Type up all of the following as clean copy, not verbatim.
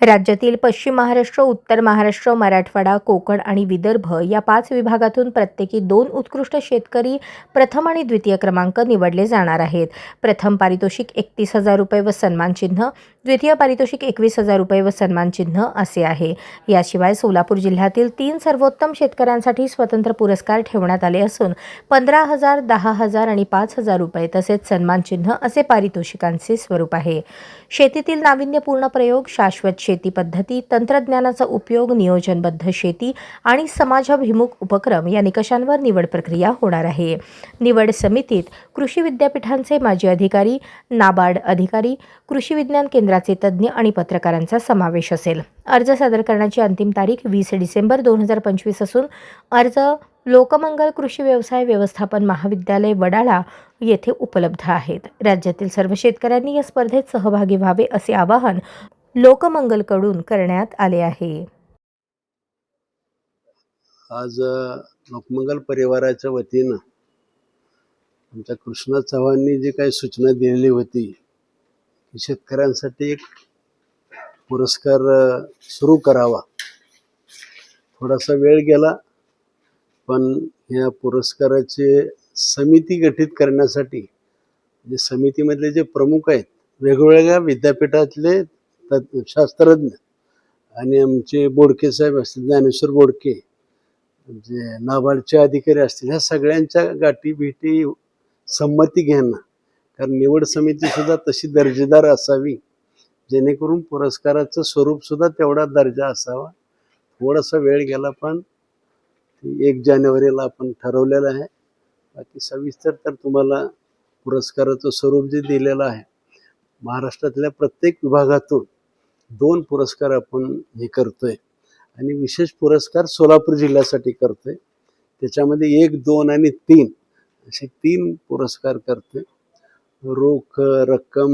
राज्यातील पश्चिम महाराष्ट्र, उत्तर महाराष्ट्र, मराठवाडा, कोकण आणि विदर्भ या 5 विभागातून प्रत्येकी 2 उत्कृष्ट शेतकरी प्रथम आणि द्वितीय क्रमांक निवडले जाणार आहेत. प्रथम पारितोषिक 31,000 रुपये व सन्मानचिन्ह, द्वितीय पारितोषिक 21,000 रुपये व सन्मानचिन्ह असे आहे. याशिवाय सोलापूर जिल्ह्यातील 3 सर्वोत्तम शेतकऱ्यांसाठी स्वतंत्र पुरस्कार ठेवण्यात आले असून 15,000, 10,000 आणि 5,000 रुपये तसेच सन्मानचिन्ह असे पारितोषिकांचे स्वरूप आहे. शेतीतील नाविन्यपूर्ण प्रयोग, शाश्वत शेती पद्धती, तंत्रज्ञानाचा उपयोग, नियोजनबद्ध शेती आणि समाजाभिमुख उपक्रम या निकषांवर निवड प्रक्रिया होणार आहे. निवड समितीत कृषी विद्यापीठांचे माजी अधिकारी, नाबार्ड अधिकारी, कृषी विज्ञान केंद्राचे तज्ज्ञ आणि पत्रकारांचा समावेश असेल. अर्ज सादर करण्याची अंतिम तारीख 20 डिसेंबर 2025 असून अर्ज लोकमंगल कृषी व्यवसाय व्यवस्थापन महाविद्यालय वडाळा येथे उपलब्ध आहेत. राज्यातील सर्व शेतकऱ्यांनी या स्पर्धेत सहभागी व्हावे असे आवाहन लोकमंगलकडून करण्यात आले आहे. आज लोकमंगल परिवाराच्या वतीनं आमच्या कृष्णा चव्हाणांनी जी काही सूचना दिलेली होती की शेतकऱ्यांसाठी एक पुरस्कार सुरू करावा. थोडासा वेळ गेला, पण या पुरस्काराचे समिती गठीत करण्यासाठी जे समितीमधले जे प्रमुख आहेत, वेगवेगळ्या विद्यापीठातले शास्त्रज्ञ आणि आमचे बोडके साहेब असतील, ज्ञानेश्वर बोडके, जे नाबार्डचे अधिकारी असतील, ह्या सगळ्यांच्या गाठी भेटी संमती घेणं. कारण निवड समिती सुद्धा तशी दर्जेदार असावी, जेणेकरून पुरस्काराचं स्वरूप सुद्धा तेवढा दर्जा असावा. थोडासा वेळ गेला, पण 1 जानेवारीला आपण ठरवलेलं आहे. बाकी सविस्तर तर तुम्हाला पुरस्काराचं स्वरूप जे दिलेलं आहे, महाराष्ट्रातल्या प्रत्येक विभागातून 2 पुरस्कार आपण हे करतोय आणि विशेष पुरस्कार सोलापूर जिल्ह्यासाठी करतोय. त्याच्यामध्ये 1, 2 आणि 3 असे 3 पुरस्कार करतोय. रोख रक्कम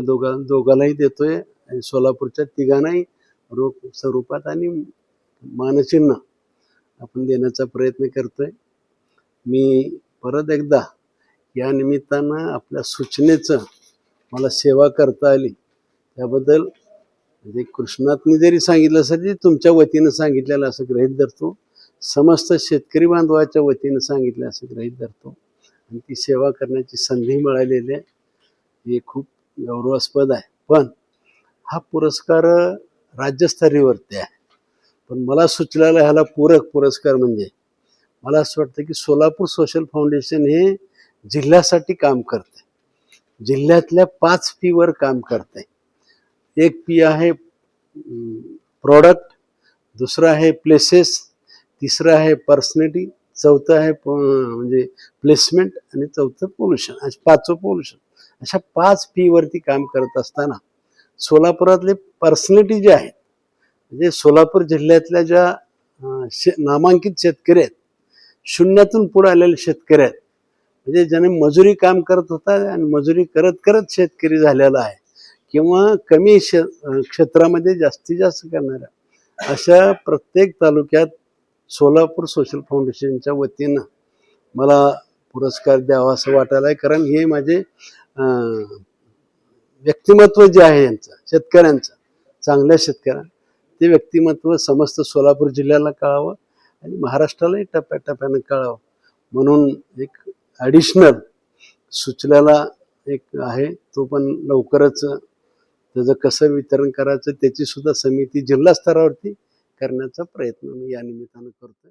दोघांनाही देतोय आणि सोलापूरच्या 3घांनाही रोख स्वरूपात आणि मानचिन्ह आपण देण्याचा प्रयत्न करतोय. मी परत एकदा या निमित्तानं आपल्या सूचनेचं मला सेवा करता आली त्याबद्दल, म्हणजे कृष्णातनी जरी सांगितलं असेल तरी तुमच्या वतीनं सांगितलेलं असं गृहीत धरतो, समस्त शेतकरी बांधवाच्या वतीनं सांगितलं असं गृहीत धरतो आणि ती सेवा करण्याची संधी मिळालेली आहे. हे खूप गौरवास्पद आहे. पण हा पुरस्कार राज्यस्तरीवरती आहे, पण मला सुचलेला ह्याला पूरक पुरस्कार म्हणजे मला असं वाटतं की सोलापूर सोशल फाउंडेशन हे जिल्ह्यासाठी काम करते, जिल्ह्यातल्या 5 Pवर काम करते. 1 P आहे प्रॉडक्ट, दुसरं आहे प्लेसेस, तिसरं आहे पर्सनॅलिटी, चौथं आहे म्हणजे प्लेसमेंट आणि चौथं पोल्युशन, आणि 5वं पोल्युशन. अशा 5 Pवरती काम करत असताना सोलापुरातले पर्सनॅलिटी जे आहेत, म्हणजे सोलापूर जिल्ह्यातल्या ज्या नामांकित शेतकरी आहेत, शून्यातून पुढे आलेले शेतकरी आहेत, म्हणजे ज्याने मजुरी काम करत होता आणि मजुरी करत करत शेतकरी झालेला आहे, किंवा कमी क्षेत्रामध्ये जास्तीत जास्त करणाऱ्या अशा प्रत्येक तालुक्यात सोलापूर सोशल फाउंडेशनच्या वतीनं मला पुरस्कार द्यावा असं वाटायला आहे. कारण हे माझे व्यक्तिमत्व जे आहे यांचं, शेतकऱ्यांचं, चांगल्या शेतकऱ्यांना, ते व्यक्तिमत्व समस्त सोलापूर जिल्ह्याला कळावं आणि महाराष्ट्रालाही टप्प्याटप्प्यानं कळावं म्हणून एक ॲडिशनल सुचलेला एक आहे. तो पण लवकरच त्याचं कसं वितरण करायचं त्याची सुद्धा समिती जिल्हा स्तरावरती करण्याचा प्रयत्न मी या निमित्तानं करतोय.